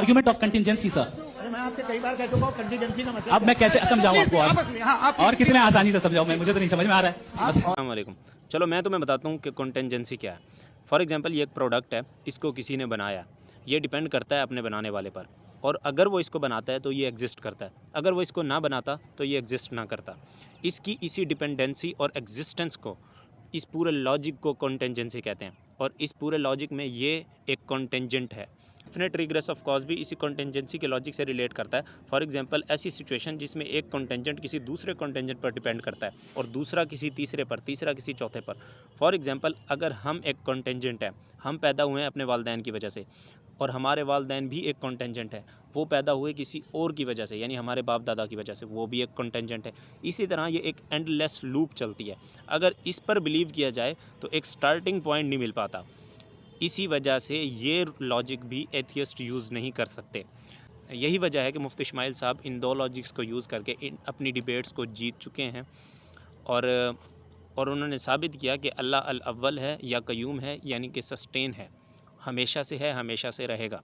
Argument of contingency sir. अरे मैं आपसे कई बार कह चुका हूँ कंटीजेंसी का मतलब अब मैं कैसे समझाऊं आपको आपस में, हाँ, आप और कितने आसानी से समझाऊं मैं, मुझे तो नहीं समझ में आ रहा है। अस्सलामुअलैकुम। चलो मैं तुम्हें बताता हूँ कि कॉन्टेंजेंसी क्या है। फॉर एग्जांपल ये एक प्रोडक्ट है, इसको किसी ने बनाया, ये डिपेंड करता है अपने बनाने वाले पर। और अगर वो इसको बनाता है तो ये एग्जिस्ट करता है, अगर वो इसको ना बनाता तो ये एग्जिस्ट ना करता। इसकी इसी डिपेंडेंसी और एग्जिस्टेंस को, इस पूरे लॉजिक को कॉन्टेंजेंसी कहते हैं। और इस पूरे लॉजिक में ये एक कॉन्टेंजेंट है। डेफिनेट रिग्रेस ऑफ कॉज भी इसी कॉन्टेंजेंसी के लॉजिक से रिलेट करता है। फॉर एग्जांपल ऐसी सिचुएशन जिसमें एक कॉन्टेंजेंट किसी दूसरे कॉन्टेंजेंट पर डिपेंड करता है और दूसरा किसी तीसरे पर, तीसरा किसी चौथे पर। फॉर एग्जांपल अगर हम एक कॉन्टेंजेंट है, हम पैदा हुए हैं अपने वालिदैन की वजह से, और हमारे वालिदैन भी एक कॉन्टेंजेंट है, वो पैदा हुए किसी और की वजह से, यानी हमारे बाप दादा की वजह से, वो भी एक कॉन्टेंजेंट है। इसी तरह ये एक एंडलेस लूप चलती है। अगर इस पर बिलीव किया जाए तो एक स्टार्टिंग पॉइंट नहीं मिल पाता। इसी वजह से ये लॉजिक भी एथियस्ट यूज़ नहीं कर सकते। यही वजह है कि मुफ्ती इस्माइल साहब इन दो लॉजिक्स को यूज़ करके अपनी डिबेट्स को जीत चुके हैं। और उन्होंने साबित किया कि अल्लाह अल अव्वल है या कयूम है, यानी कि सस्टेन है, हमेशा से है, हमेशा से रहेगा।